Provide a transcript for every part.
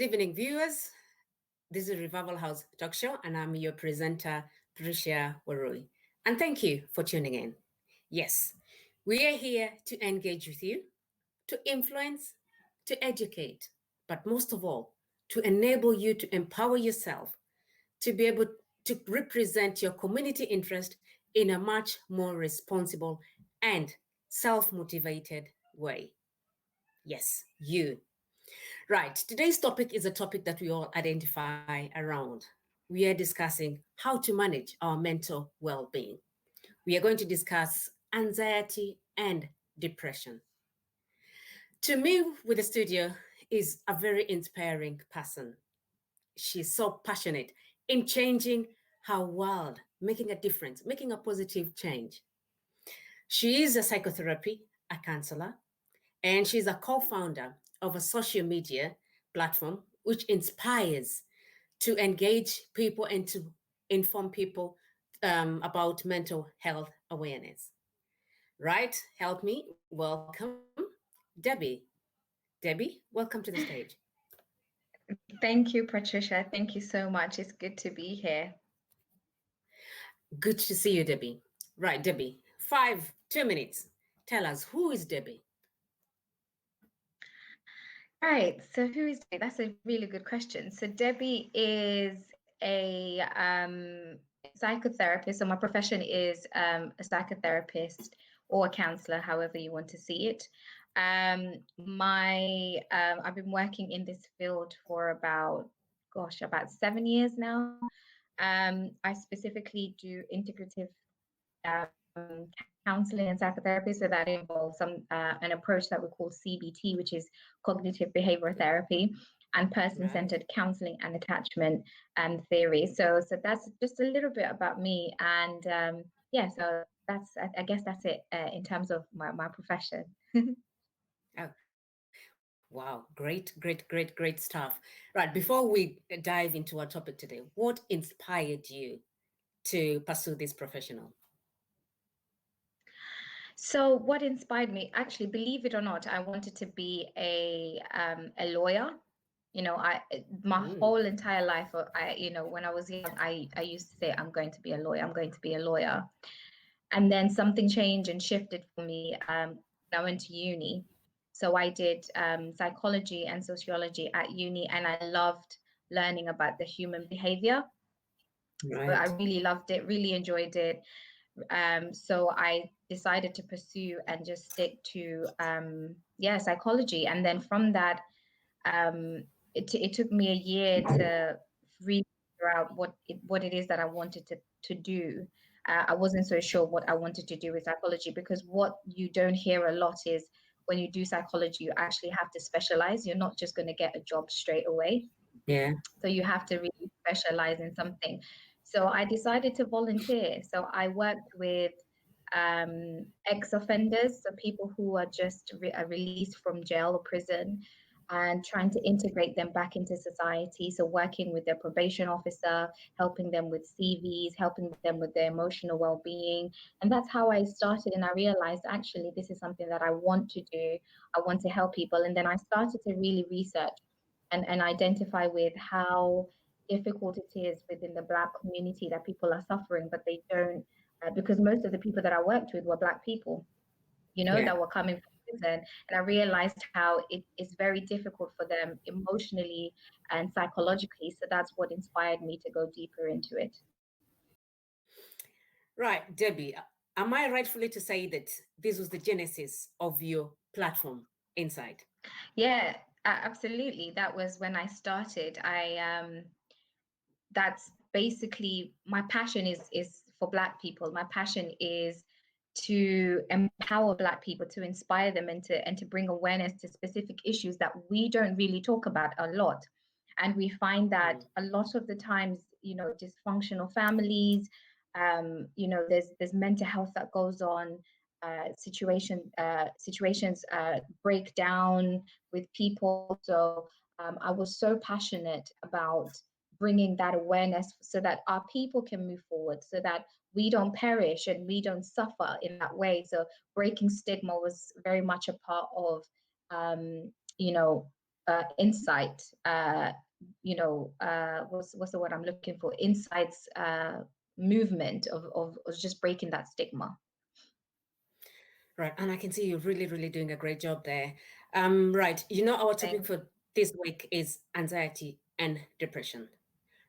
evening, viewers. This is Revival House Talk Show, and I'm your presenter, Patricia Warui. And thank you for tuning in. Yes, we are here to engage with you, to influence, to educate, but most of all, to enable you to empower yourself to be able to represent your community interest in a much more responsible and self motivated way. Yes, you. Right. Today's topic is a topic that we all identify around. We are discussing how to manage our mental well being. We are going to discuss anxiety and depression. To me, with the studio, is a very inspiring person. She's so passionate in changing her world, making a difference, making a positive change. She is a psychotherapy, a counselor, and she's a co-founder of a social media platform which inspires to engage people and to inform people about mental health awareness. Right? Help me welcome Debbie. Debbie, welcome to the stage. Thank you, Patricia. Thank you so much. It's good to be here. Good to see you, Debbie. Right, Debbie, 2 minutes. Tell us, who is Debbie? Right. So who is Debbie? That's a really good question. So Debbie is a psychotherapist. So my profession is a psychotherapist or a counselor, however you want to see it. I've been working in this field for about 7 years now. I specifically do integrative um, counseling and psychotherapy. So that involves an approach that we call CBT, which is cognitive behavioral therapy, and person-centered counseling and attachment theory. So that's just a little bit about me. And so I guess that's it in terms of my profession. Oh, wow, great stuff. Right, before we dive into our topic today, what inspired you to pursue this professional? So what inspired me, actually, believe it or not, I wanted to be a lawyer. You know, my whole entire life, when I was young, I used to say, I'm going to be a lawyer. I'm going to be a lawyer. And then something changed and shifted for me. I went to uni. So I did psychology and sociology at uni, and I loved learning about the human behavior. So I really loved it, really enjoyed it. So I decided to pursue and just stick to psychology. And then from that, it took me a year to really figure out what it is that I wanted to do. I wasn't so sure what I wanted to do with psychology, because what you don't hear a lot is when you do psychology, you actually have to specialize. You're not just going to get a job straight away. Yeah. So you have to really specialize in something. So I decided to volunteer. So I worked with ex-offenders, so people who are just released from jail or prison, and trying to integrate them back into society. So working with their probation officer, helping them with CVs, helping them with their emotional well-being. And that's how I started. And I realized, actually, this is something that I want to do. I want to help people. And then I started to really research and identify with how difficult it is within the Black community, that people are suffering, but they don't, because most of the people that I worked with were Black people, that were coming from prison. And I realized how it is very difficult for them emotionally and psychologically. So that's what inspired me to go deeper into it. Right, Debbie, am I rightfully to say that this was the genesis of your platform, Insight? Yeah, absolutely. That was when I started. That's basically my passion is for Black people. My passion is to empower Black people, to inspire them, and to bring awareness to specific issues that we don't really talk about a lot. And we find that a lot of the times, dysfunctional families, there's mental health that goes on, situations break down with people. So I was so passionate about bringing that awareness so that our people can move forward, so that we don't perish and we don't suffer in that way. So breaking stigma was very much a part of, insight, what's the word I'm looking for? Insights movement of just breaking that stigma. Right, and I can see you're really, really doing a great job there. Right, our topic for this week is anxiety and depression.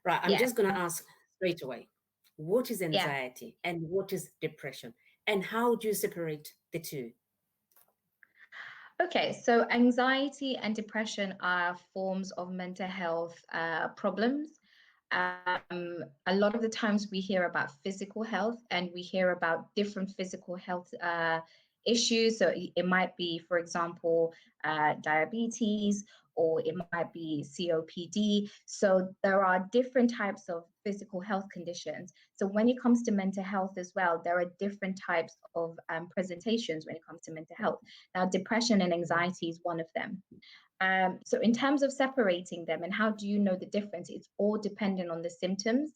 Right, I'm just going to ask straight away, what is anxiety and what is depression? And how do you separate the two? Okay, so anxiety and depression are forms of mental health problems. A lot of the times we hear about physical health and we hear about different physical health issues. So it might be, for example, diabetes, or it might be COPD. So there are different types of physical health conditions. So when it comes to mental health as well, there are different types of presentations when it comes to mental health. Now, depression and anxiety is one of them. So in terms of separating them and how do you know the difference, it's all dependent on the symptoms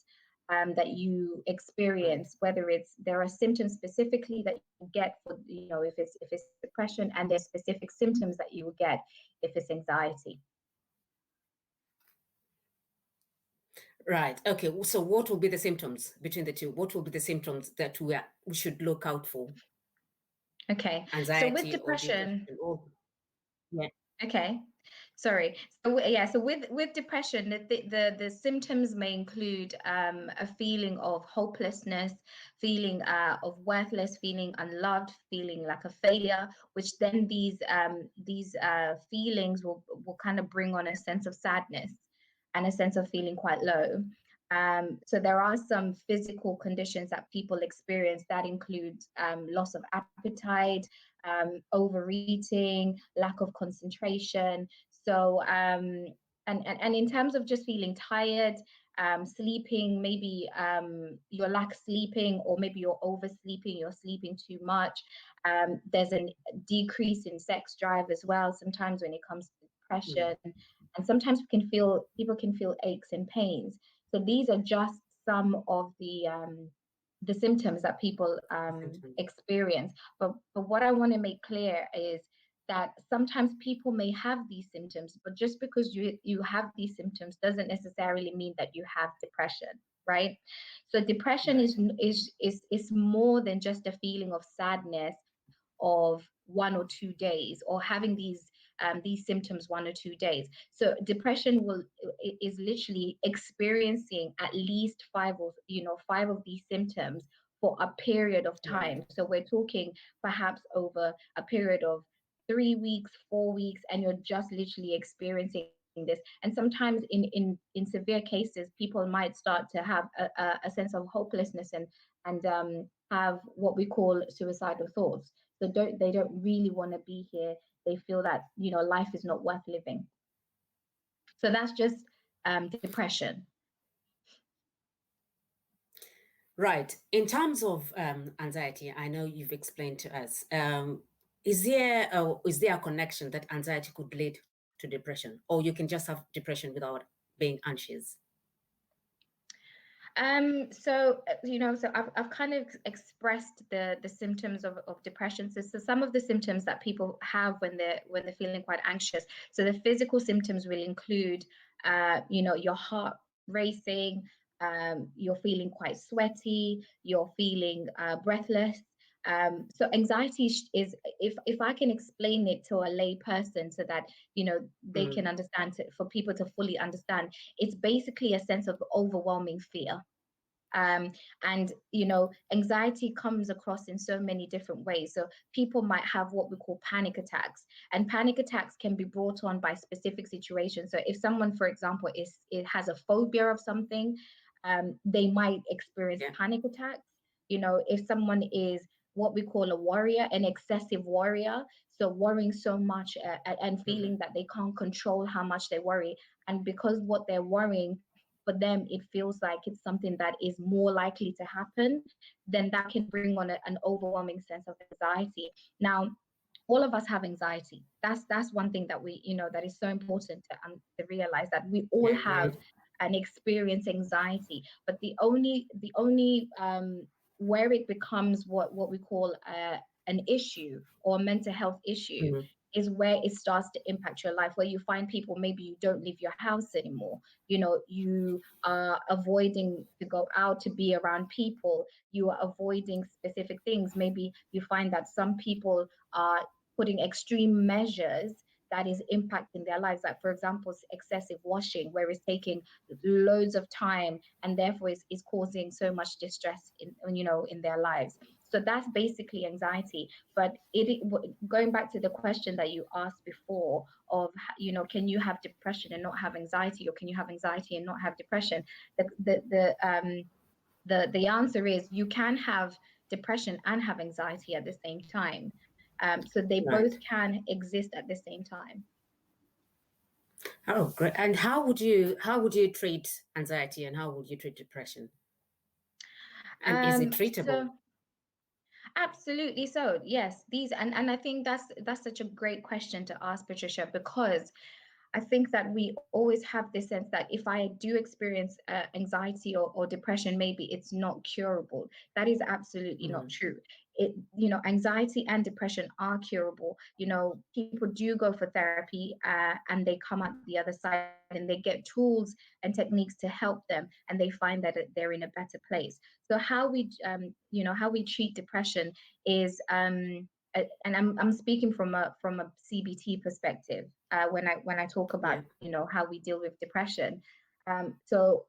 that you experience, whether there are symptoms specifically that you get for, if it's depression, and there's specific symptoms that you will get if it's anxiety. Right. Okay. So what will be the symptoms between the two? What will be the symptoms that we should look out for? Okay. Anxiety so with depression. Yeah. Okay. Sorry. So with depression, the symptoms may include a feeling of hopelessness, feeling of worthless, feeling unloved, feeling like a failure, which then these feelings will kind of bring on a sense of sadness and a sense of feeling quite low. So there are some physical conditions that people experience that include loss of appetite, overeating, lack of concentration. So, and in terms of just feeling tired, sleeping, maybe you're lack sleeping, or maybe you're oversleeping, you're sleeping too much. There's a decrease in sex drive as well, sometimes when it comes to depression. And sometimes people can feel aches and pains. So these are just some of the symptoms that people experience. But what I want to make clear is that sometimes people may have these symptoms, but just because you have these symptoms doesn't necessarily mean that you have depression, right? So depression is more than just a feeling of sadness of 1 or 2 days, or having these symptoms 1 or 2 days. So depression is literally experiencing at least five of these symptoms for a period of time. Right. So we're talking perhaps over a period of 3 weeks, 4 weeks, and you're just literally experiencing this. And sometimes in severe cases, people might start to have a sense of hopelessness and have what we call suicidal thoughts. So they don't really want to be here. They feel that life is not worth living. So that's just depression. Right. In terms of anxiety, I know you've explained to us. Is there a connection that anxiety could lead to depression, or you can just have depression without being anxious? So I've kind of expressed the symptoms of depression. So some of the symptoms that people have when they're feeling quite anxious. So the physical symptoms will include your heart racing, you're feeling quite sweaty, you're feeling breathless. So anxiety is, if I can explain it to a lay person so that they can understand, for people to fully understand, it's basically a sense of overwhelming fear. And anxiety comes across in so many different ways. So people might have what we call panic attacks, and panic attacks can be brought on by specific situations. So if someone, for example, has a phobia of something, they might experience panic attacks. If someone is what we call a worrier, an excessive worrier, so worrying so much and feeling that they can't control how much they worry, and because what they're worrying, for them it feels like it's something that is more likely to happen, then that can bring on an overwhelming sense of anxiety. Now, all of us have anxiety. That's one thing that we that is so important to realize, that we all have and experience anxiety. But the only where it becomes what we call an issue or a mental health issue is where it starts to impact your life, where you find people, maybe you don't leave your house anymore, you are avoiding to go out to be around people, you are avoiding specific things. Maybe you find that some people are putting extreme measures that is impacting their lives, like for example excessive washing, where it's taking loads of time and therefore is causing so much distress in their lives. So that's basically anxiety. But going back to the question that you asked before of, can you have depression and not have anxiety, or can you have anxiety and not have depression? The answer is you can have depression and have anxiety at the same time. So they both can exist at the same time. Oh, great. And how would you treat anxiety, and how would you treat depression? And is it treatable? So, absolutely. So yes, and I think that's such a great question to ask, Patricia, because I think that we always have this sense that if I do experience anxiety or depression, maybe it's not curable. That is absolutely not true. Anxiety and depression are curable. People do go for therapy and they come out the other side and they get tools and techniques to help them, and they find that they're in a better place. So how we treat depression is, and I'm speaking from a CBT perspective when I talk about how we deal with depression. So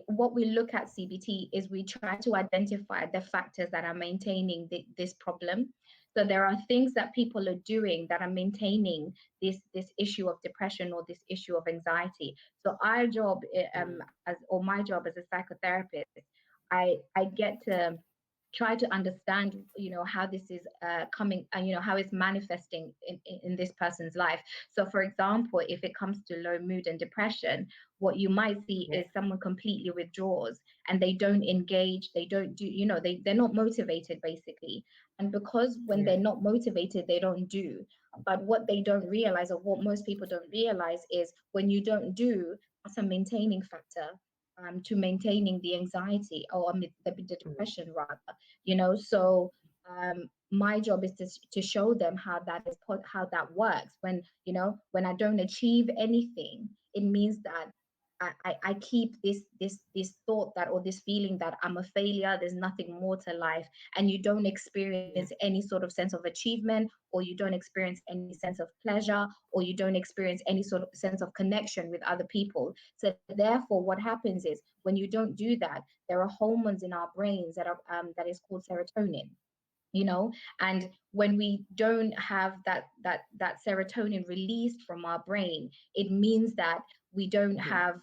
what we look at CBT is we try to identify the factors that are maintaining this problem. So there are things that people are doing that are maintaining this issue of depression or this issue of anxiety. So our job, my job as a psychotherapist, I get to try to understand how this is coming, and how it's manifesting in this person's life. So for example, if it comes to low mood and depression, what you might see is someone completely withdraws and they don't engage, they don't do, they're not motivated basically. And because when they're not motivated, they don't do. But what they don't realize, or what most people don't realize, is when you don't do, that's a maintaining factor to maintaining the anxiety, or the depression rather. So my job is to show them how that works. When I don't achieve anything, it means that I keep this thought that, or this feeling that I'm a failure, there's nothing more to life, and you don't experience any sort of sense of achievement, or you don't experience any sense of pleasure, or you don't experience any sort of sense of connection with other people. So therefore, what happens is when you don't do that, there are hormones in our brains that is called serotonin. And when we don't have that serotonin released from our brain, it means that we don't have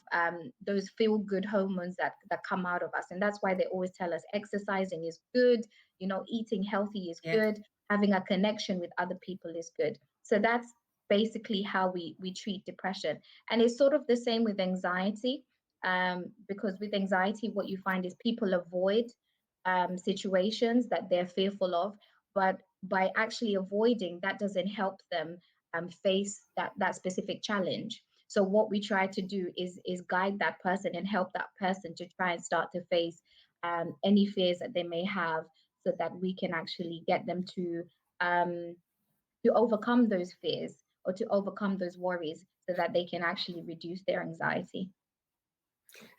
those feel good hormones that come out of us. And that's why they always tell us exercising is good, eating healthy is good, having a connection with other people is good. So that's basically how we treat depression. And it's sort of the same with anxiety, because with anxiety, what you find is people avoid situations that they're fearful of, but by actually avoiding, that doesn't help them face that specific challenge. So what we try to do is guide that person and help that person to try and start to face any fears that they may have, so that we can actually get them to overcome those fears, or to overcome those worries, so that they can actually reduce their anxiety.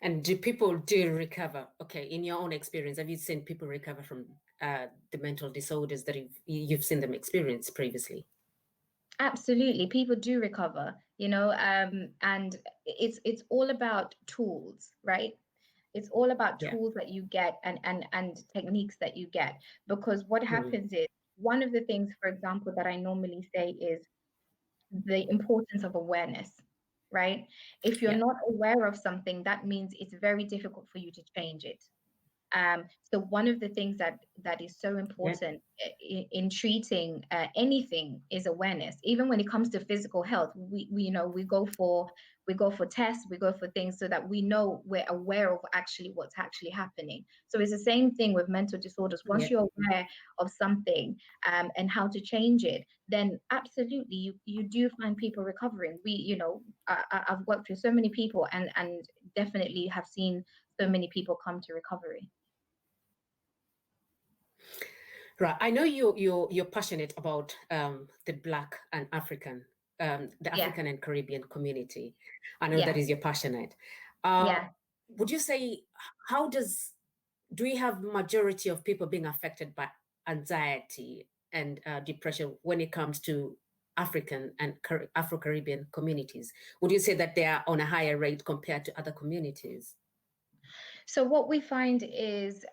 And do people recover? Okay, in your own experience, have you seen people recover from the mental disorders that you've seen them experience previously? Absolutely, people do recover, and it's all about tools, right? It's all about tools that you get, and techniques that you get. Because what happens is, one of the things, for example, that I normally say is the importance of awareness, right? If you're not aware of something, that means it's very difficult for you to change it. So one of the things that is so important in treating anything is awareness. Even when it comes to physical health, we go for tests, we go for things, so that we know, we're aware of actually what's actually happening. So it's the same thing with mental disorders. Once you're aware of something and how to change it, then absolutely you do find people recovering. I've worked with so many people and definitely have seen so many people come to recovery. Right. I know you're passionate about the Black and African, the Yeah, African and Caribbean community. I know that yeah, is your passionate. Uh, yeah. would you say how do we have majority of people being affected by anxiety and depression when it comes to African and Afro-Caribbean communities? Would you say that they are on a higher rate compared to other communities? So what we find is,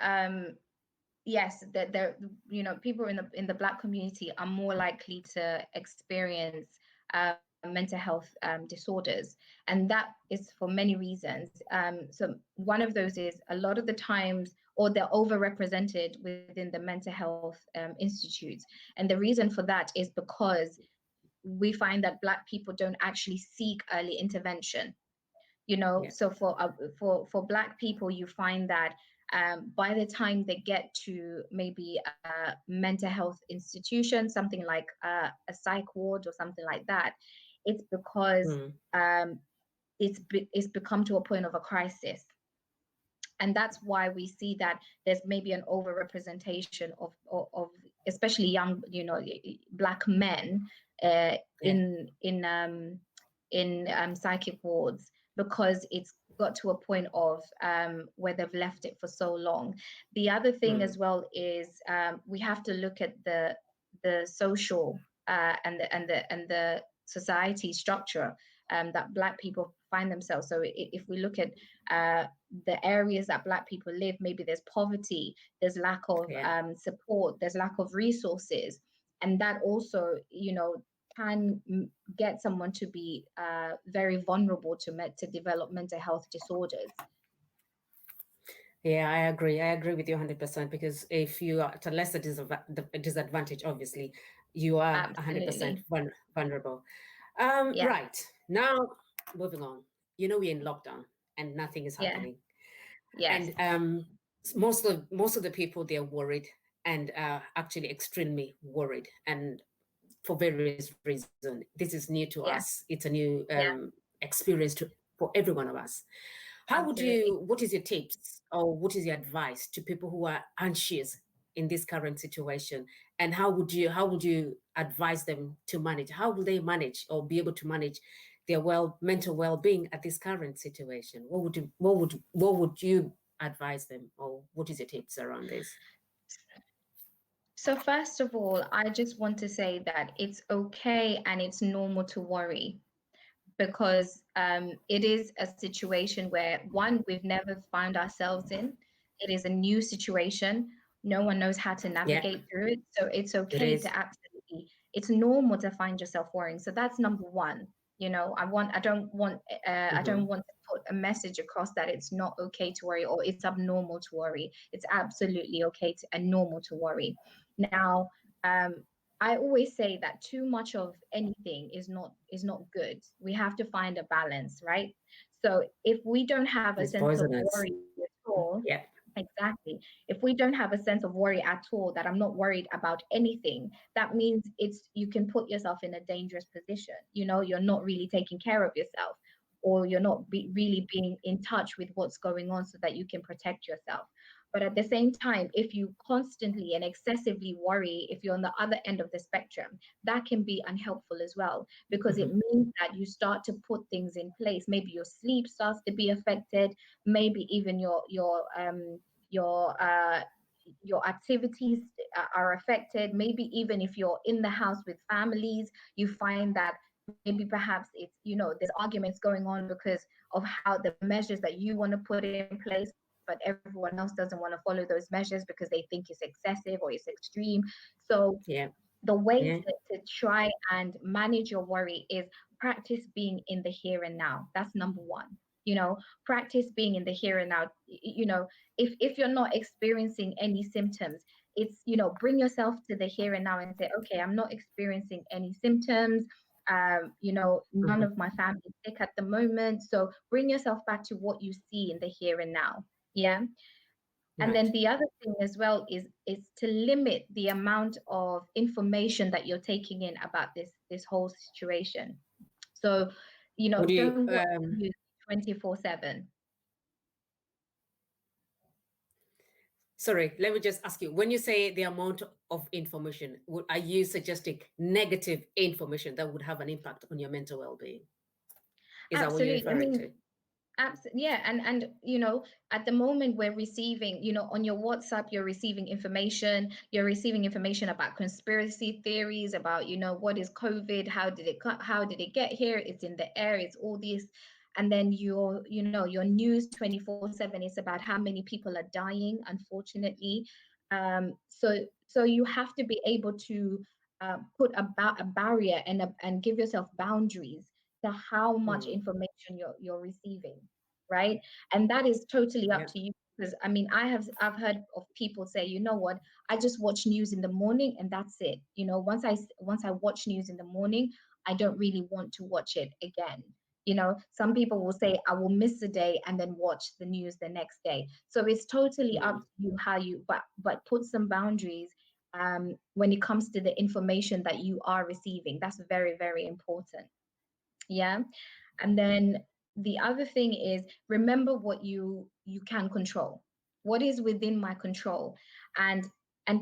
yes, that there, people in the Black community are more likely to experience mental health disorders, and that is for many reasons. So one of those is a lot of the times, or they're overrepresented within the mental health institutes, and the reason for that is because we find that Black people don't actually seek early intervention. Yeah. So for Black people, you find that by the time they get to maybe a mental health institution, something like a psych ward or something like that, it's because Mm. um, it's become to a point of a crisis. And that's why we see that there's maybe an overrepresentation of especially young, Black men uh, Yeah. in psychic wards, because it's got to a point of where they've left it for so long. The other thing Mm. as well is we have to look at the social and the society structure that Black people find themselves. So if we look at the areas that Black people live, maybe there's poverty, there's lack of Yeah. support, there's lack of resources, and that also, can get someone to be very vulnerable to develop mental health disorders. Yeah, I agree. I agree with you 100% because if you are at a lesser disadvantage, obviously, you are 100% Absolutely. vulnerable. Yeah, Right. Now, moving on. We're in lockdown and nothing is yeah, happening. yes, And most of the people, they're worried and actually extremely worried. And for various reasons, this is new to yeah, us. It's a new yeah, experience for every one of us. absolutely. What is your tips or what is your advice to people who are anxious in this current situation? And how would you advise them to manage? How will they manage or be able to manage their mental well-being at this current situation? What would you advise them, or what is your tips around this? So first of all, I just want to say that it's okay and it's normal to worry, because it is a situation where, one, we've never found ourselves in. It is a new situation. No one knows how to Yeah, navigate through it. So it's it okay is. to absolutely, it's normal to find yourself worrying. So that's number one. I Mm-hmm. don't want to put a message across that it's not okay to worry or it's abnormal to worry. It's absolutely okay and normal to worry. Now, um, I always say that too much of anything is not good. We have to find a balance, right? So if we don't have a It's sense of poisonous. worry at all, Yeah. exactly. If we don't have a sense of worry at all, that I'm not worried about anything, that means you can put yourself in a dangerous position. You're not really taking care of yourself, or you're not really being in touch with what's going on so that you can protect yourself. But at the same time, if you constantly and excessively worry, if you're on the other end of the spectrum, that can be unhelpful as well, because it Mm-hmm. means that you start to put things in place. Maybe your sleep starts to be affected, maybe even your your activities are affected. Maybe even if you're in the house with families, you find that maybe perhaps it's, there's arguments going on because of how the measures that you want to put in place, but everyone else doesn't want to follow those measures because they think it's excessive or it's extreme. So Yeah. the way Yeah. to try and manage your worry is practice being in the here and now. That's number one. Practice being in the here and now. If you're not experiencing any symptoms, it's, bring yourself to the here and now and say, okay, I'm not experiencing any symptoms. None Mm-hmm. of my family is sick at the moment. So bring yourself back to what you see in the here and now. Yeah. And Right. then the other thing as well is to limit the amount of information that you're taking in about this whole situation. So, Would you don't watch news 24/7. Sorry, let me just ask you, when you say the amount of information, are you suggesting negative information that would have an impact on your mental well-being? Is that what you're Absolutely. I referring mean, to? absolutely. Yeah. And you know, at the moment we're receiving, you know, on your WhatsApp, you're receiving information about conspiracy theories, about, you know, what is COVID, how did it get here? It's in the air, it's all these. And then you know, your news 24/7 is about how many people are dying, unfortunately. So you have to be able to put a barrier and give yourself boundaries to how much Mm, information you're receiving, right? And that is totally up yeah. to you. Because I mean, I've heard of people say, you know what, I just watch news in the morning and that's it. You know, once I watch news in the morning, I don't really want to watch it again. You know, some people will say I will miss a day and then watch the news the next day. So it's totally up Mm, to you how you, but put some boundaries when it comes to the information that you are receiving. That's very, very important. Yeah. And then the other thing is, remember what you can control, what is within my control, and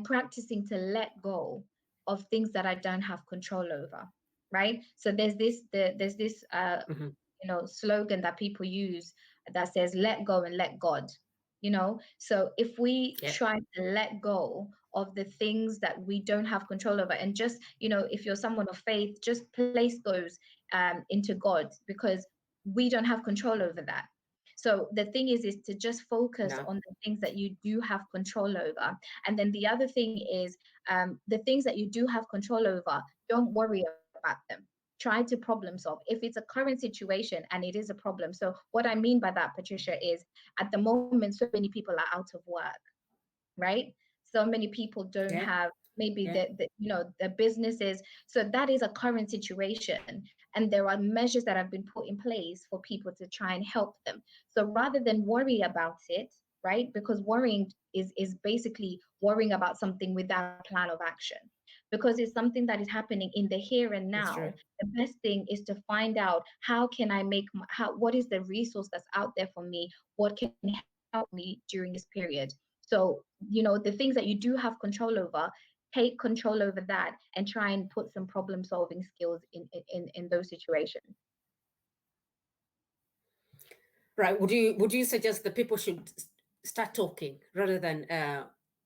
practicing to let go of things that I don't have control over, right? So there's this mhm. you know, slogan that people use that says let go and let God, you know. So if we Yeah. try to let go of the things that we don't have control over, and just, you know, if you're someone of faith, just place those into God, because we don't have control over that. So the thing is to just focus No. on the things that you do have control over. And then the other thing is, the things that you do have control over, don't worry about them. Try to problem solve if it's a current situation and it is a problem. So what I mean by that, Patricia, is at the moment so many people are out of work, right? So many people don't Yeah. have maybe Yeah. the you know, the businesses. So that is a current situation, and there are measures that have been put in place for people to try and help them. So rather than worry about it, right, because worrying is basically worrying about something without a plan of action, because it's something that is happening in the here and It's true. now. The best thing is to find out how can I make how, what is the resource that's out there for me, what can help me during this period. So, you know, the things that you do have control over, take control over that and try and put some problem solving skills in those situations. Right. Would you suggest that people should start talking rather than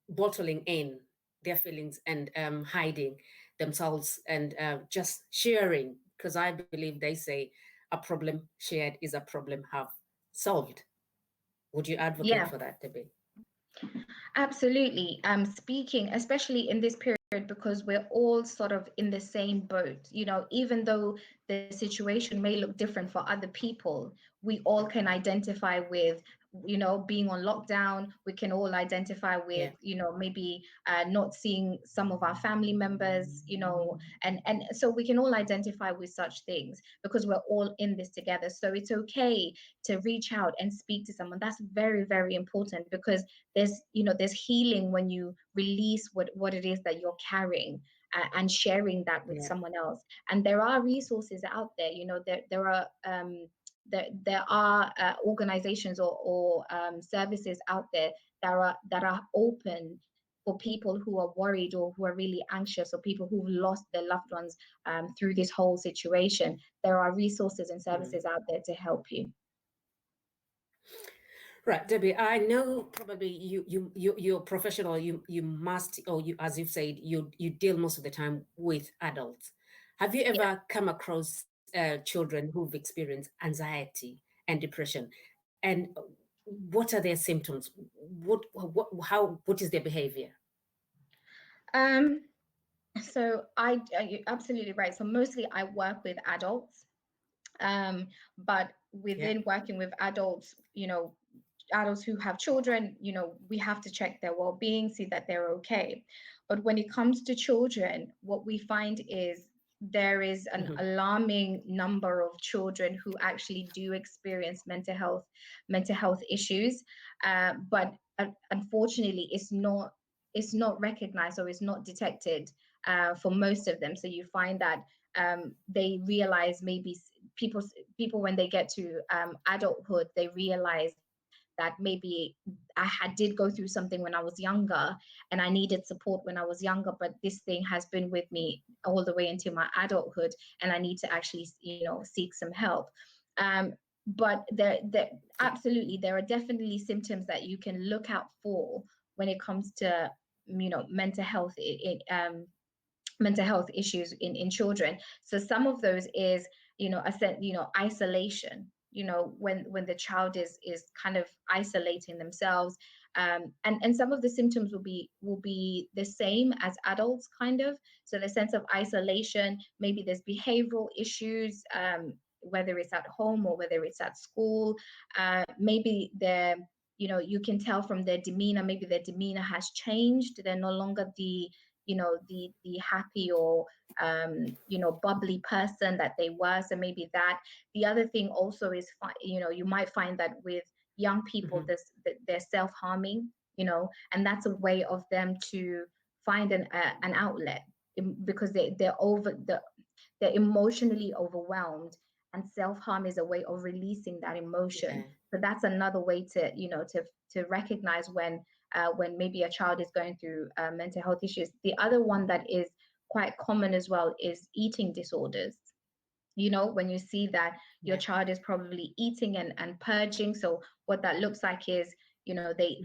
bottling in their feelings and hiding themselves and just sharing? Because I believe they say a problem shared is a problem half solved. Would you advocate Yeah. for that, Debbie? Absolutely. Speaking, especially in this period, because we're all sort of in the same boat, you know, even though the situation may look different for other people, we all can identify with, you know, being on lockdown. We can all identify with, Yeah. you know, maybe not seeing some of our family members, you know, and so we can all identify with such things because we're all in this together. So it's okay to reach out and speak to someone. That's very, very important, because there's, you know, there's healing when you release what it is that you're carrying, and sharing that with Yeah. someone else. And there are resources out there, you know, there are there are organizations or services out there that are open for people who are worried or who are really anxious, or people who've lost their loved ones through this whole situation. There are resources and Mm. services out there to help you. Right, Debbie. I know probably you're professional. You must, or you, as you've said, you deal most of the time with adults. Have you Yeah. ever come across children who've experienced anxiety and depression, and what are their symptoms? What is their behavior? Um, So you're absolutely right. So mostly I work with adults, but Yeah. within working with adults, you know, adults who have children, you know, we have to check their well-being, see that they're okay. But when it comes to children, what we find is there is an Hmm. alarming number of children who actually do experience mental health issues, but unfortunately, it's not recognized, or it's not detected for most of them. So you find that they realize maybe people when they get to adulthood, they realize that maybe did go through something when I was younger and I needed support when I was younger, but this thing has been with me all the way into my adulthood and I need to actually, seek some help. But there absolutely, there are definitely symptoms that you can look out for when it comes to, mental health, mental health issues in children. So some of those is, isolation, when the child is kind of isolating themselves. And some of the symptoms will be the same as adults, kind of. So the sense of isolation, maybe there's behavioral issues, whether it's at home or whether it's at school. Maybe they're, you can tell from their demeanor, maybe their demeanor has changed. They're no longer the the happy or bubbly person that they were. So maybe that. The other thing also is, you might find that with young people, they're self-harming, and that's a way of them to find an outlet, because they're emotionally overwhelmed, and self-harm is a way of releasing that emotion. Yeah. So that's another way to, to recognize when maybe a child is going through mental health issues. The other one that is quite common as well is eating disorders. When you see that your Yeah. child is probably eating and purging. So what that looks like is, they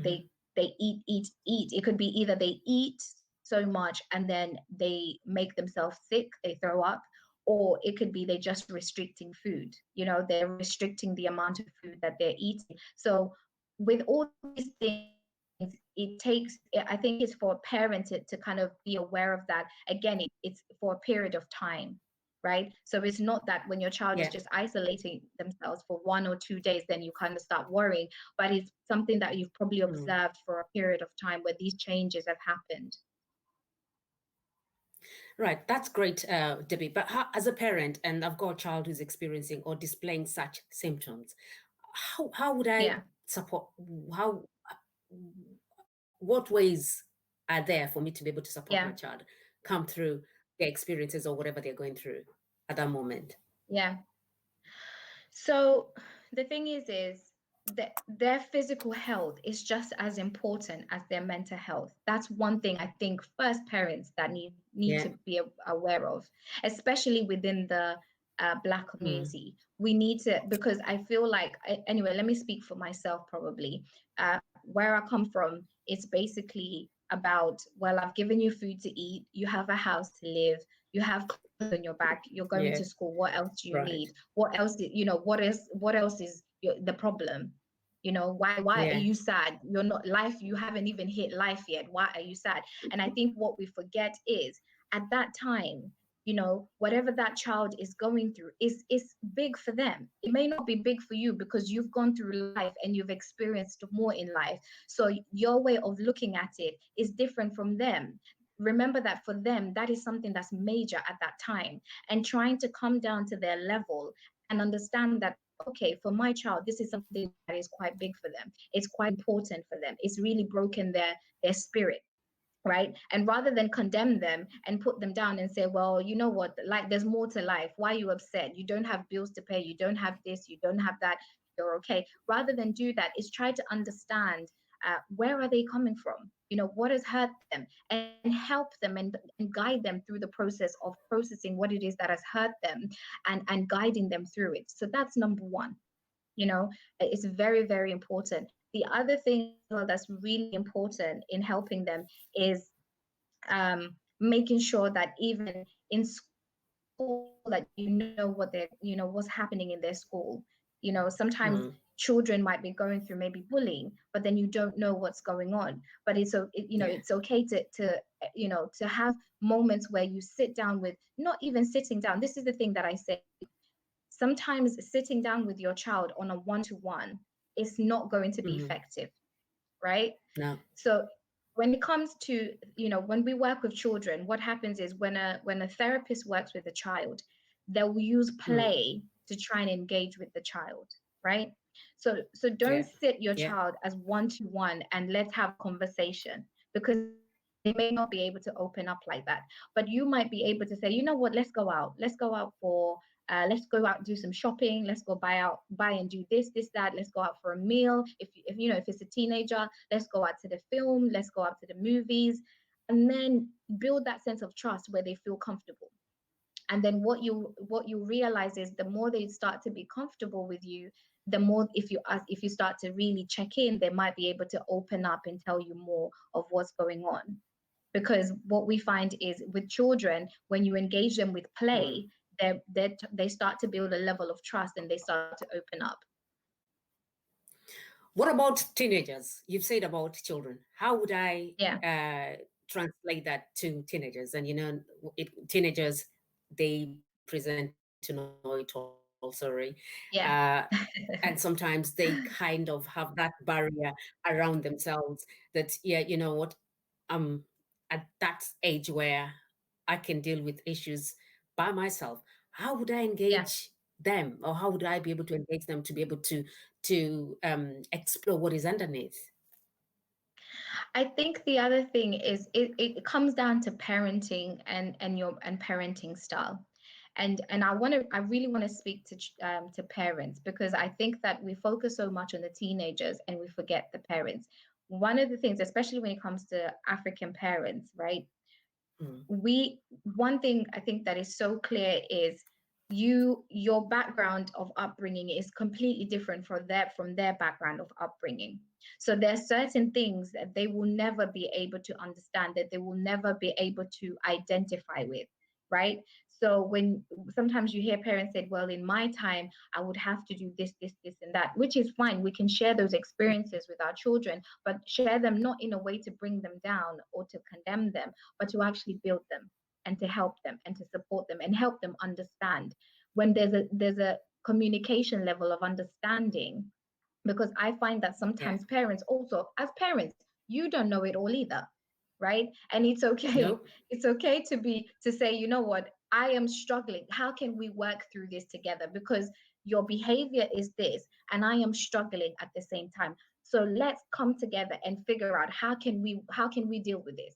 eat. It could be either they eat so much and then they make themselves sick, they throw up, or it could be they just restricting food. They're restricting the amount of food that they're eating. So with all these things, I think it's for a parent to kind of be aware of that. Again, it's for a period of time, right? So it's not that when your child is Yeah. just isolating themselves for 1 or 2 days, then you kind of start worrying, but it's something that you've probably observed for a period of time where these changes have happened. Right, that's great, Debbie. But as a parent, and I've got a child who's experiencing or displaying such symptoms, how would I Yeah. support? How What ways are there for me to be able to support my Yeah. child come through their experiences or whatever they're going through at that moment? Yeah. So the thing is that their physical health is just as important as their mental health. That's one thing I think first parents that need Yeah. to be aware of, especially within the Black Mm. community. We need to, because I feel like, anyway, let me speak for myself probably. Where I come from, it's basically about, well, I've given you food to eat, you have a house to live, you have clothes on your back, you're going Yeah. to school, what else do you Right. need? What else, what else is the problem? Why are Yeah. you sad? You're not life, you haven't even hit life yet. Why are you sad? And I think what we forget is, at that time, whatever that child is going through is big for them. It may not be big for you because you've gone through life and you've experienced more in life. So your way of looking at it is different from them. Remember that for them, that is something that's major at that time, and trying to come down to their level and understand that, okay, for my child, this is something that is quite big for them. It's quite important for them. It's really broken their spirit, right? And rather than condemn them and put them down and say, well, you know what, like, there's more to life. Why are you upset? You don't have bills to pay. You don't have this. You don't have that. You're okay. Rather than do that, is try to understand, where are they coming from? What has hurt them, and help them and guide them through the process of processing what it is that has hurt them, and guiding them through it. So that's number one. It's very, very important. The other thing, well, that's really important in helping them is, making sure that even in school, that what they're, what's happening in their school. Sometimes Mm. children might be going through maybe bullying, but then you don't know what's going on. But Yeah. it's okay to have moments where you sit down with, not even sitting down. This is the thing that I say. Sometimes sitting down with your child on a one-to-one is not going to be Mm-hmm. effective, right? No. So when it comes to, when we work with children, what happens is, when a therapist works with a child, they'll use Mm. play to try and engage with the child, right? So Yeah. don't sit your Yeah. child as one-to-one and let's have conversation, because they may not be able to open up like that. But you might be able to say, you know what, let's go out. Let's go out for let's go out and do some shopping. Let's go buy and do this, that. Let's go out for a meal. If if it's a teenager, let's go out to the film. Let's go out to the movies, and then build that sense of trust where they feel comfortable. And then what you realize is the more they start to be comfortable with you, the more if you start to really check in, they might be able to open up and tell you more of what's going on. Because what we find is with children, when you engage them with play, they start to build a level of trust and they start to open up. What about teenagers? You've said about children. How would I Yeah. translate that to teenagers? And teenagers, they present to know it all. Sorry, uh, Yeah. and sometimes they kind of have that barrier around themselves. That I'm at that age where I can deal with issues by myself. How would I Yeah. engage them, or how would I be able to engage them to be able to explore what is underneath? I think the other thing is it comes down to parenting and parenting style. And I really want to speak to parents, because I think that we focus so much on the teenagers and we forget the parents. One of the things, especially when it comes to African parents, right? Mm. One thing I think that is so clear is your background of upbringing is completely different from their background of upbringing. So there are certain things that they will never be able to understand, that they will never be able to identify with, right? So when sometimes you hear parents say, well, in my time, I would have to do this, and that, which is fine. We can share those experiences with our children, but share them not in a way to bring them down or to condemn them, but to actually build them and to help them and to support them and help them understand. When there's a communication level of understanding, because I find that Yeah. sometimes parents also, as parents, you don't know it all either, right? And it's okay. Nope. It's okay to say, you know what, I am struggling. How can we work through this together? Because your behavior is this, and I am struggling at the same time. So let's come together and figure out how can we deal with this?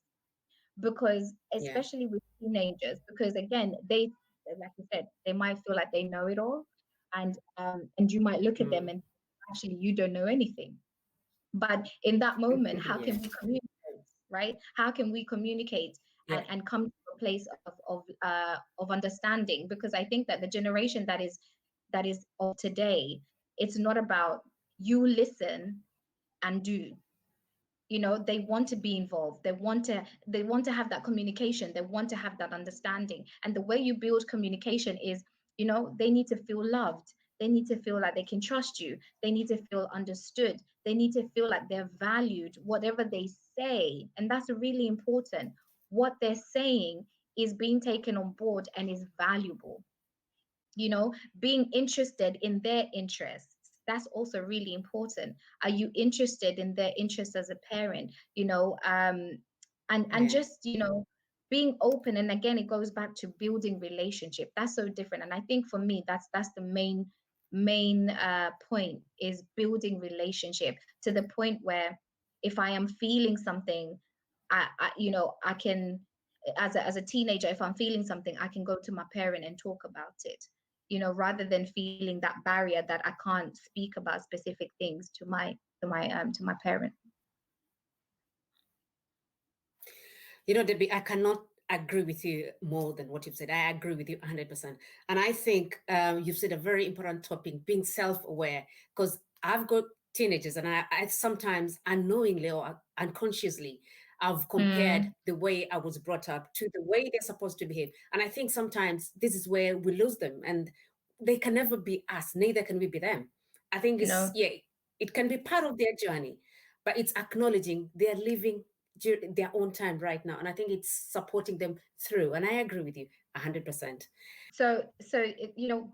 Because Yeah. especially with teenagers, because again, they, like you said, they might feel like they know it all, and you might look at them Mm. and actually you don't know anything. But in that moment, how Yeah. can we communicate, right? How can we communicate Yeah. and come to a place of understanding? Because I think that the generation that is of today, it's not about you listen and do. They want to be involved. They want to have that communication. They want to have that understanding. And the way you build communication is, they need to feel loved. They need to feel like they can trust you. They need to feel understood. They need to feel like they're valued, whatever they say. And that's really important. What they're saying is being taken on board and is valuable. Being interested in their interests, that's also really important. Are you interested in their interests as a parent? And Yeah. just, being open. And again, it goes back to building relationship. That's so different. And I think for me, that's the main point, is building relationship to the point where if I am feeling something, I can, as a teenager, if I'm feeling something, I can go to my parent and talk about it, rather than feeling that barrier that I can't speak about specific things to my parent. Debbie, I cannot agree with you more than what you've said. I agree with you 100%. And I think you've said a very important topic, being self-aware, because I've got teenagers and I sometimes unknowingly or unconsciously, I've compared Mm, the way I was brought up to the way they're supposed to behave. And I think sometimes this is where we lose them, and they can never be us, neither can we be them. I think no. it can be part of their journey, but it's acknowledging they're living during their own time right now. And I think it's supporting them through. And I agree with you 100%. So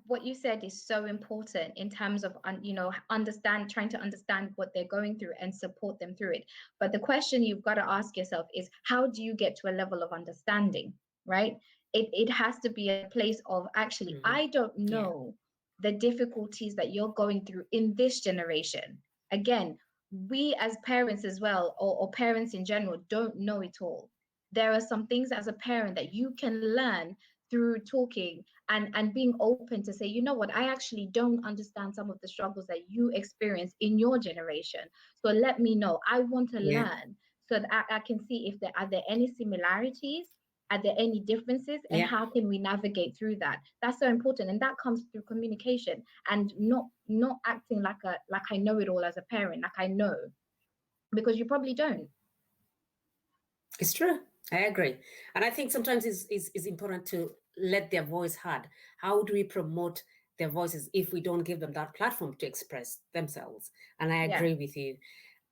what you said is so important in terms of trying to understand what they're going through and support them through it. But the question you've got to ask yourself is, how do you get to a level of understanding, right? It has to be a place of, actually, Hmm. I don't Yeah. know the difficulties that you're going through in this generation. Again, we as parents as well, or parents in general, don't know it all. There are some things as a parent that you can learn through talking and being open to say, you know what, I actually don't understand some of the struggles that you experience in your generation. So let me know. I want to Yeah. learn so that I can see if there are there any similarities, are there any differences, and Yeah. how can we navigate through that? That's so important, and that comes through communication and not acting like I know it all as a parent, like I know, because you probably don't. It's true. I agree. And I think sometimes it's important to let their voice heard. How do we promote their voices if we don't give them that platform to express themselves? And I Yeah. agree with you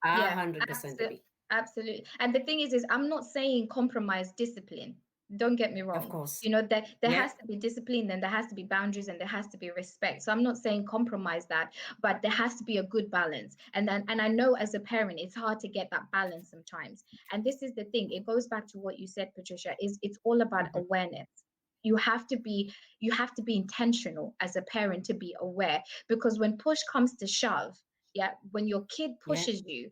Yeah, 100%, Debbie. absolutely. And the thing is I'm not saying compromise discipline. Don't get me Of wrong. course. You know, there Yeah. has to be discipline, and there has to be boundaries, and there has to be respect. So I'm not saying compromise that, but there has to be a good balance. And I know as a parent, it's hard to get that balance sometimes. And this is the thing. It goes back to what you said, Patricia, is it's all about Mhm. awareness. You have to be intentional as a parent to be aware, because when push comes to shove, yeah, when your kid Yeah. pushes you,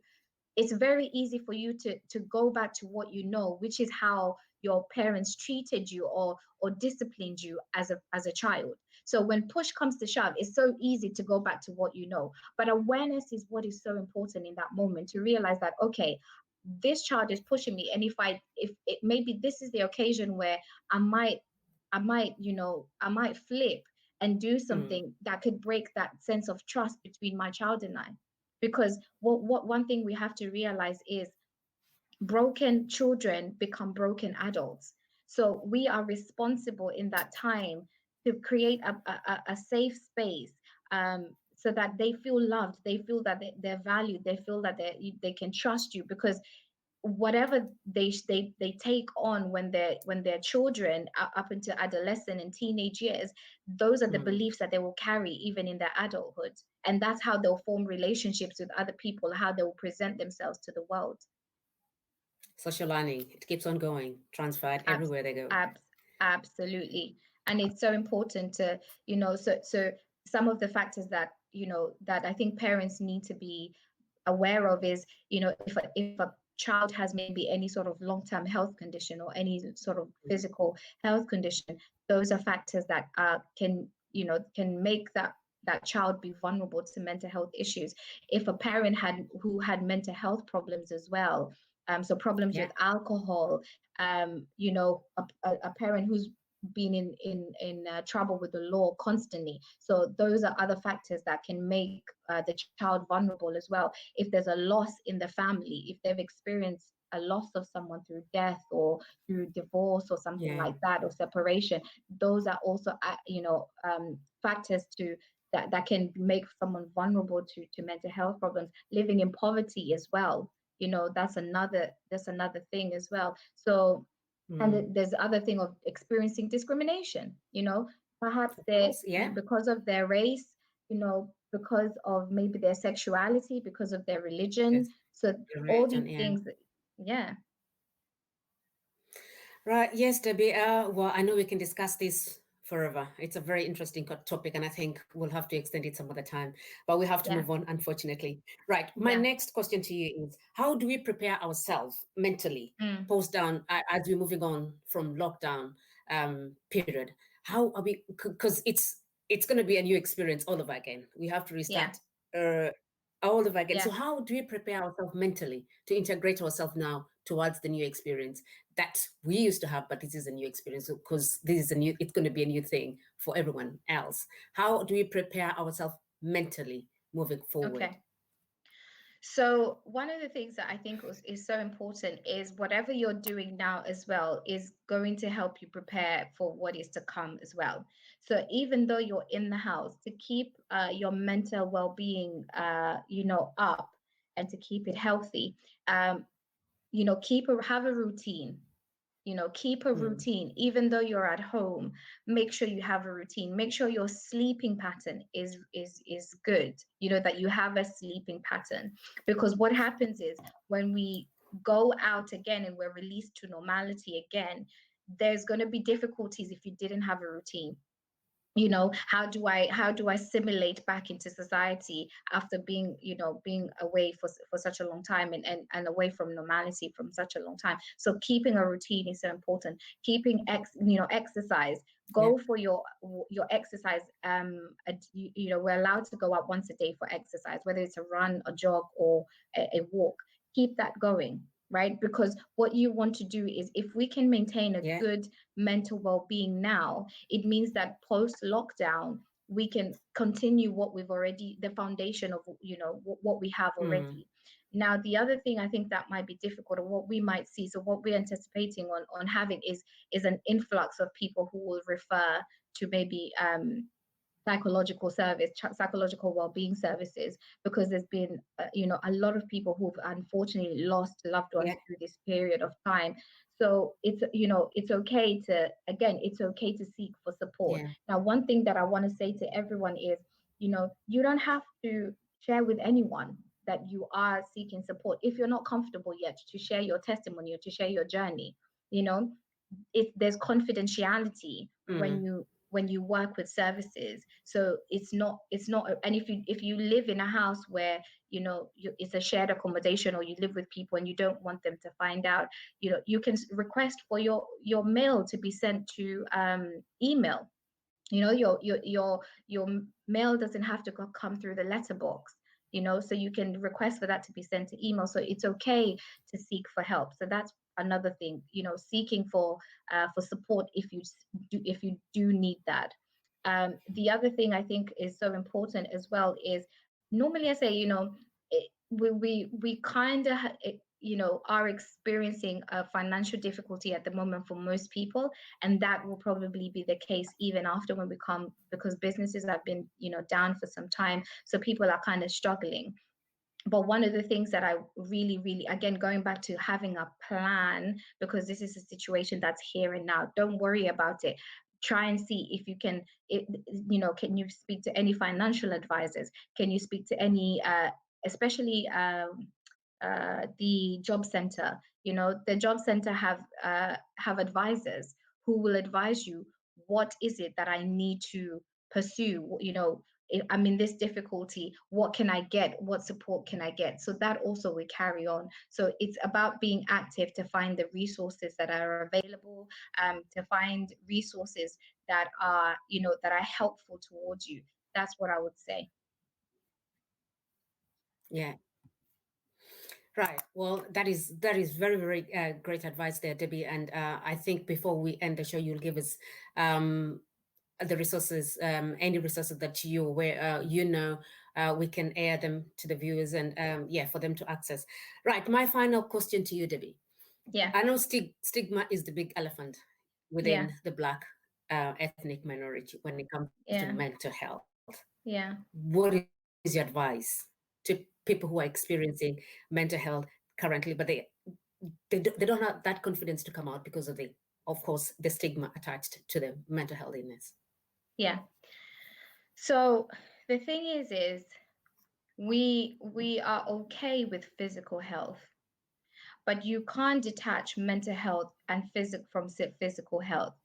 it's very easy for you to go back to what you know, which is how your parents treated you or disciplined you as a child. So when push comes to shove, it's so easy to go back to what you know. But awareness is what is so important in that moment, to realize that, okay, this child is pushing me, and if it maybe this is the occasion where I might I might flip and do Mm. something that could break that sense of trust between my child and I. Because what one thing we have to realize is broken children become broken adults. So we are responsible in that time to create a safe space, so that they feel loved, they feel that they're valued, they feel that they can trust you. Because whatever they take on when they're children, up into adolescent and teenage years, those are the Mm. beliefs that they will carry even in their adulthood, and that's how they'll form relationships with other people, how they will present themselves to the world. Social learning, it keeps on going, transferred Abs- everywhere they go. abs- Absolutely. And it's so important to, so some of the factors that, that I think parents need to be aware of is, if a child has maybe any sort of long-term health condition or any sort of physical health condition, those are factors that can make that child be vulnerable to mental health issues. If a parent who had mental health problems as well, so problems Yeah. with alcohol, a parent who's been in trouble with the law constantly. So those are other factors that can make the child vulnerable as well. If there's a loss in the family, if they've experienced a loss of someone through death or through divorce or something Yeah. like that, or separation, those are also factors that can make someone vulnerable to mental health problems. Living in poverty as well, that's another thing as well. So, Mm. and there's the other thing of experiencing discrimination, perhaps Of they, course. Yeah. because of their race, because of maybe their sexuality, because of their religion. Yes. So all Religion. these Yeah. things, yeah. Right. Yes, Debbie. Well, I know we can discuss this forever. It's a very interesting topic, and I think we'll have to extend it some other time. But we have to Yeah, move on, unfortunately. Right. My yeah. next question to you is: how do we prepare ourselves mentally Mm, post down as we're moving on from lockdown period? How are we? Because it's going to be a new experience all over again. We have to yeah, restart. All over again. yeah. So how do we prepare ourselves mentally to integrate ourselves now towards the new experience that we used to have, but this is a new experience because this is it's going to be a new thing for everyone else. How do we prepare ourselves mentally moving forward? Okay. So one of the things that I think is so important is whatever you're doing now as well is going to help you prepare for what is to come as well. So even though you're in the house, to keep your mental well-being, up, and to keep it healthy, um, have a routine. Keep a Mm. routine. Even though you're at home, make sure you have a routine. Make sure your sleeping pattern is good, that you have a sleeping pattern. Because what happens is, when we go out again and we're released to normality again, there's going to be difficulties if you didn't have a routine. You know, how do I assimilate back into society after being, you know, being away for such a long time, and away from normality from such a long time. So keeping a routine is so important. Keeping exercise. Yeah. Go for your exercise. You know, we're allowed to go out once a day for exercise, whether it's a run, a jog, or a walk. Keep that going, right? Because what you want to do is, if we can maintain a Yeah. good mental well-being now, it means that post lockdown we can continue what we've already, the foundation of, you know, what we have Mm. already. Now, the other thing I think that might be difficult, or what we might see, so what we're anticipating on having is an influx of people who will refer to maybe psychological well-being services, because there's been you know, a lot of people who've unfortunately lost loved ones Yeah. through this period of time. So it's, you know, it's okay to, again, it's okay to seek for support. Yeah. Now, one thing that I want to say to everyone is, you know, you don't have to share with anyone that you are seeking support if you're not comfortable yet to share your testimony or to share your journey. You know, if there's confidentiality Mm. when you work with services, so it's not, and if you live in a house where, you know, it's a shared accommodation, or you live with people and you don't want them to find out, you know, you can request for your mail to be sent to email. You know, your mail doesn't have to come through the letterbox, you know, so you can request for that to be sent to email. So it's okay to seek for help. So that's another thing, you know, seeking for support if you do need that. The other thing I think is so important as well is, normally I say, you know, we kind of you know, are experiencing a financial difficulty at the moment for most people, and that will probably be the case even after when we come, because businesses have been, you know, down for some time, so people are kind of struggling. But one of the things that I really, really, again, going back to having a plan, because this is a situation that's here and now, don't worry about it. Try and see if you can, you know, can you speak to any financial advisors? Can you speak to any, especially the job center? You know, the job center have advisors who will advise you, what is it that I need to pursue? You know, I'm in this difficulty, what can I get? What support can I get? So that also will carry on. So it's about being active to find the resources that are available, to find resources that are, you know, that are helpful towards you. That's what I would say. Yeah. Right. Well, that is very, very great advice there, Debbie. And I think before we end the show, you'll give us um, the resources, any resources that you know, we can air them to the viewers, and yeah, for them to access. Right. My final question to you, Debbie. Yeah, I know stigma is the big elephant yeah, within the Black ethnic minority when it comes to yeah, mental health. yeah. What is your advice to people who are experiencing mental health currently, but they don't have that confidence to come out because of the, of course, the stigma attached to the mental health illness? Yeah. So the thing is we are okay with physical health, but you can't detach mental health and physical health.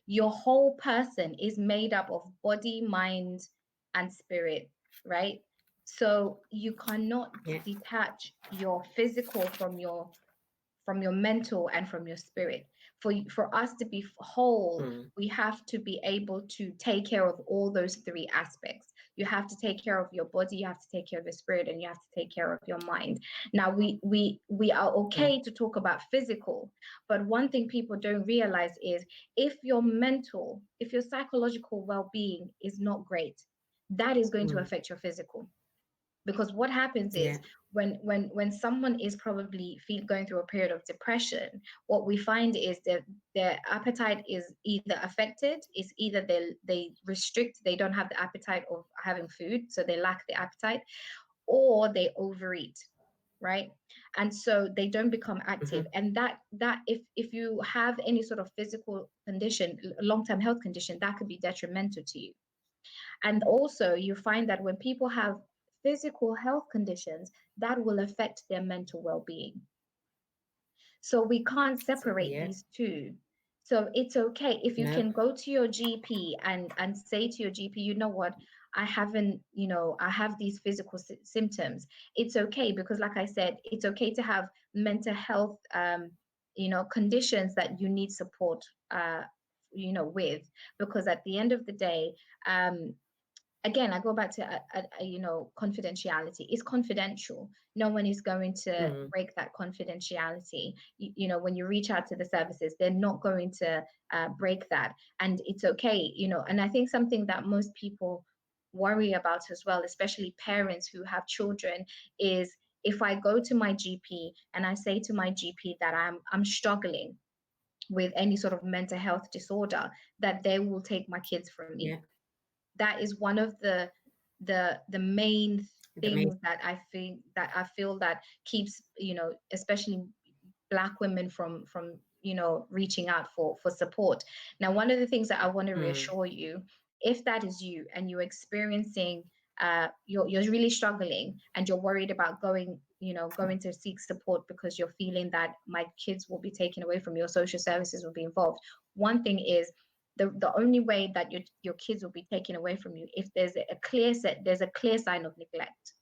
Your whole person is made up of body, mind, and spirit, right? So you cannot Yeah. detach your physical from your mental and from your spirit. For us to be whole, Mm. we have to be able to take care of all those three aspects. You have to take care of your body, you have to take care of your spirit, and you have to take care of your mind. Now we are Mm. okay to talk about physical, but one thing people don't realize is, if your mental, if your psychological well-being is not great, that is going to Mm. affect your physical. Because what happens is, Yeah. when someone is probably going through a period of depression, what we find is that their appetite is either affected, is either they restrict, they don't have the appetite of having food, so they lack the appetite, or they overeat, right? And so they don't become active. Hmm. And that if you have any sort of physical condition, long-term health condition, that could be detrimental to you. And also, you find that when people have physical health conditions, that will affect their mental well being. So we can't So separate yeah. these two. So it's okay if you No. can go to your GP and say to your GP, you know what, I haven't, I have these physical symptoms. It's okay because, like I said, it's okay to have mental health, conditions that you need support, with, because at the end of the day, again, I go back to confidentiality. It's confidential. No one is going to Mm. break that confidentiality. When you reach out to the services, they're not going to break that, and it's okay. And I think something that most people worry about as well, especially parents who have children, is if I go to my GP and I say to my GP that I'm struggling with any sort of mental health disorder, that they will take my kids from me. Yeah. That is one of the main The main. things that I feel that keeps, especially Black women from reaching out for support. Now, one of the things that I want to Mm. reassure you, if that is you and you're experiencing you're really struggling and you're worried about going to seek support because you're feeling that my kids will be taken away from your social services will be involved. One thing is, the only way that your kids will be taken away from you if there's a clear sign of neglect.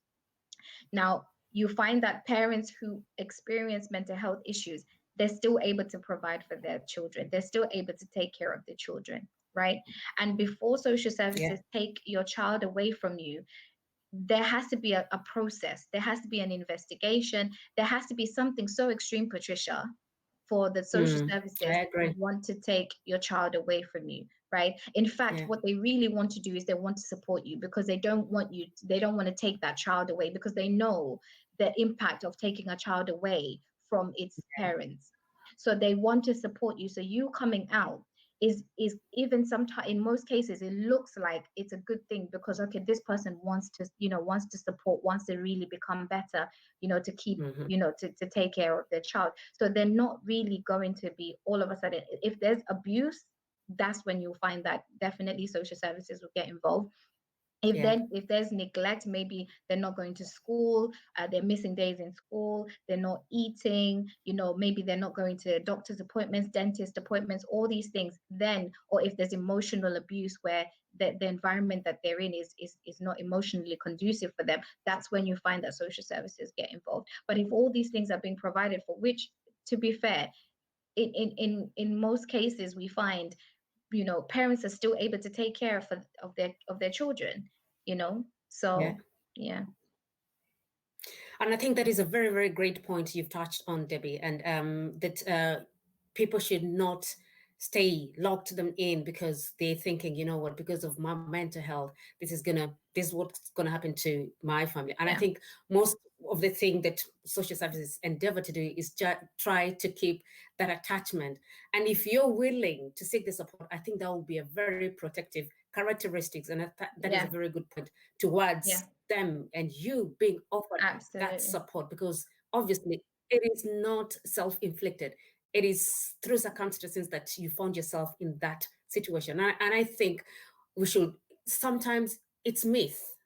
Now, you find that parents who experience mental health issues, they're still able to provide for their children. They're still able to take care of their children, right? And before social services take your child away from you, there has to be a process. There has to be an investigation. There has to be something so extreme, Patricia, for the social services I agree. to want to take your child away from you, right? In fact, Yeah. what they really want to do is they want to support you because they don't want to take that child away because they know the impact of taking a child away from its parents. So they want to support you. So you coming out is even sometimes, in most cases, it looks like it's a good thing because, okay, this person wants to support, wants to really become better, to keep, Mm-hmm. to take care of their child. So they're not really going to be all of a sudden, if there's abuse, that's when you'll find that definitely social services will get involved. Yeah. If there's neglect, maybe they're not going to school, they're missing days in school, they're not eating, maybe they're not going to doctor's appointments, dentist appointments, all these things, then, or if there's emotional abuse where the environment that they're in is not emotionally conducive for them, that's when you find that social services get involved. But if all these things are being provided for, which, to be fair, in most cases we find, parents are still able to take care of their children, Yeah. so yeah. And I think that is a very, very great point you've touched on, Debbie, and that people should not stay locked them in because they're thinking, you know what, because of my mental health, this is what's gonna happen to my family. And I Yeah, think most of the thing that social services endeavor to do is try to keep that attachment. And if you're willing to seek the support, I think that will be a very protective characteristics, and that is a yeah, very good point towards yeah, them and you being offered that absolutely. support, because obviously it is not self-inflicted. It is through circumstances that you found yourself in that situation. And I think we should, sometimes it's myth.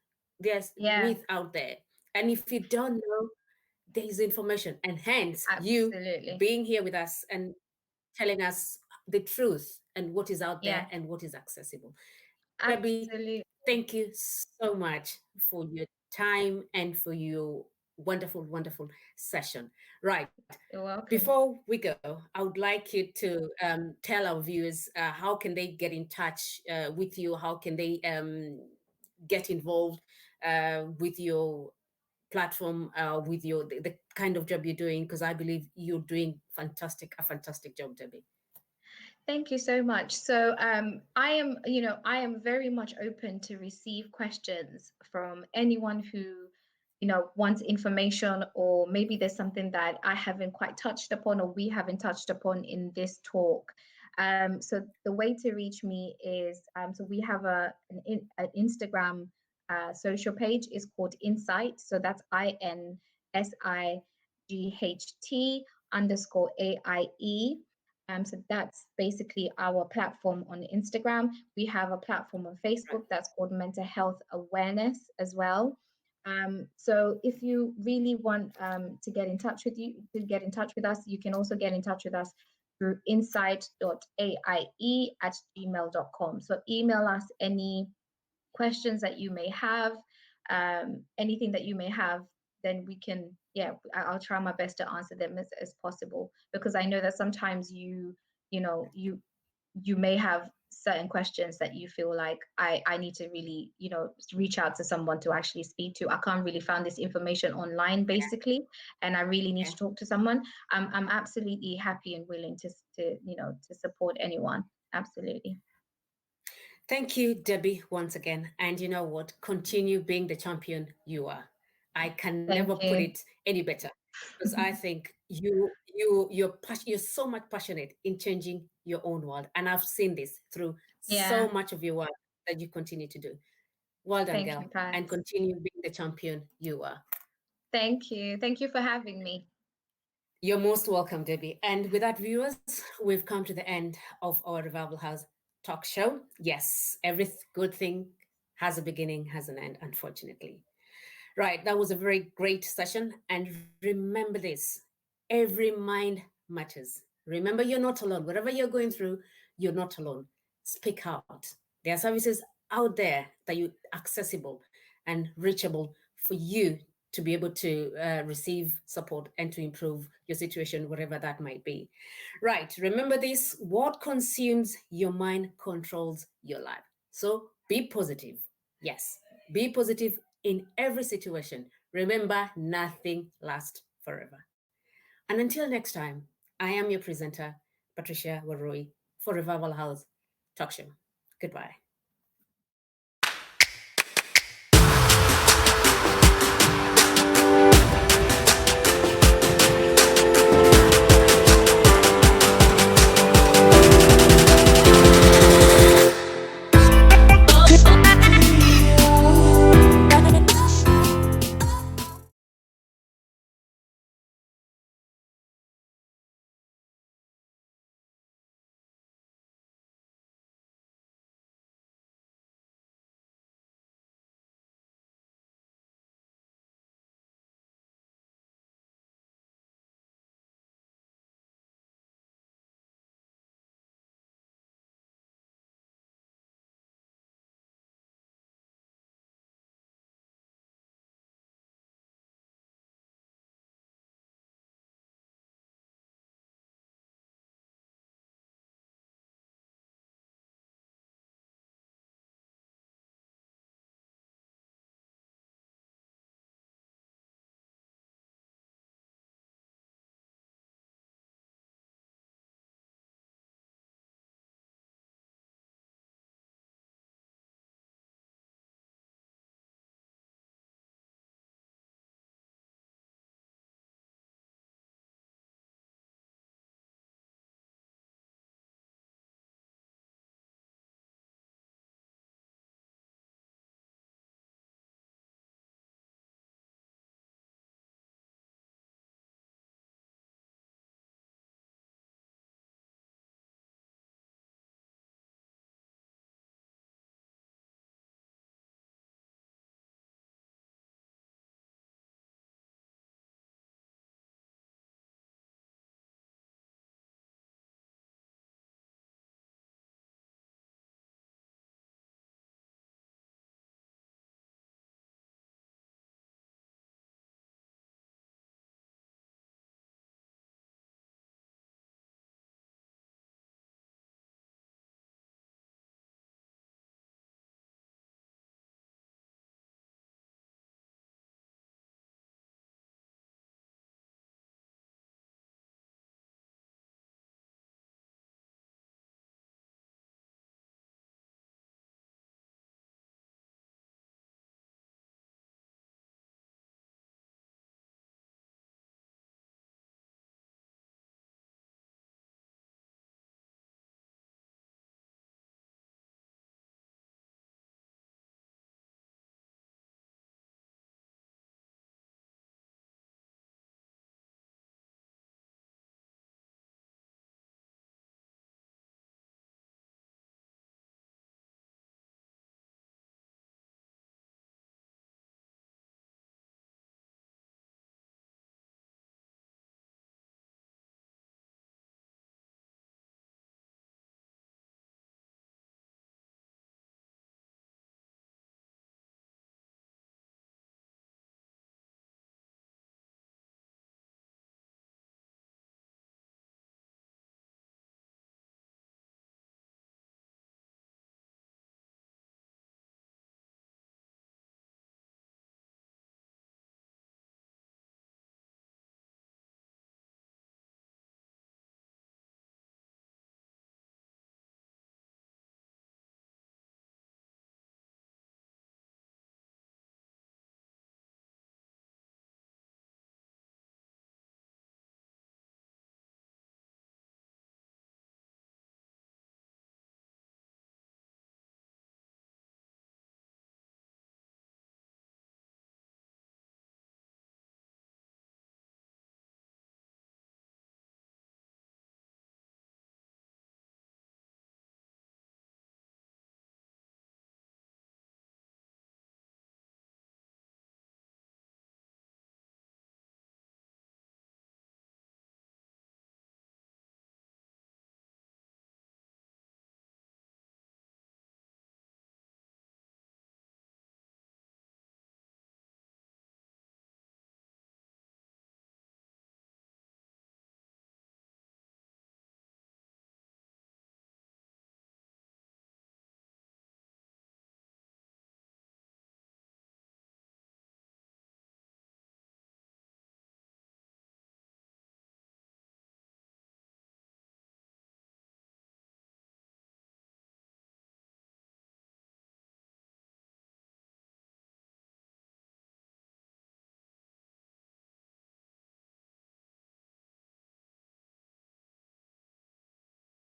There's Yeah, myth out there. And if you don't know, there is information. And hence you absolutely. being here with us and telling us the truth and what is out there Yeah, and what is accessible. Debbie, absolutely. thank you so much for your time and for your wonderful, wonderful session. Right. You're welcome. Before we go, I would like you to tell our viewers how can they get in touch with you? How can they get involved with your platform, with the kind of job you're doing? Because I believe you're doing a fantastic job, Debbie. Thank you so much. So I am very much open to receive questions from anyone who, wants information, or maybe there's something that I haven't quite touched upon or we haven't touched upon in this talk. So the way to reach me is, so we have an Instagram social page. Is called Insight. So that's INSIGHT_AIE. So that's basically our platform on Instagram. We have a platform on Right. Facebook that's called Mental Health Awareness as well. So if you really want to get in touch with us, you can also get in touch with us through insight.aie@gmail.com. So email us any questions that you may have, anything that you may have, then we can, I'll try my best to answer them as possible, because I know that sometimes you may have certain questions that you feel like I need to really, reach out to someone to actually speak to. I can't really find this information online, basically, and I really need to talk to someone. I'm absolutely happy and willing to support anyone. Absolutely. Thank you, Debbie, once again. And you know what? Continue being the champion you are. I can never put it any better, because I think you're so much passionate in changing your own world, and I've seen this through so much of your work that you continue to do. Well done, Thank girl, you, Pat. and continue being the champion you are. Thank you. Thank you for having me. You're most welcome, Debbie. And with that, viewers, we've come to the end of our Revival House talk show. Yes, every good thing has a beginning, has an end, unfortunately. Right, that was a very great session. And remember this, every mind matters. Remember, you're not alone. Whatever you're going through, you're not alone. Speak out. There are services out there that are accessible and reachable for you to be able to receive support and to improve your situation, whatever that might be. Right, remember this, what consumes your mind controls your life. So be positive. Yes, be positive in every situation. Remember, nothing lasts forever. And until next time, I am your presenter, Patricia Warui, for Revival House Talk Show. Goodbye.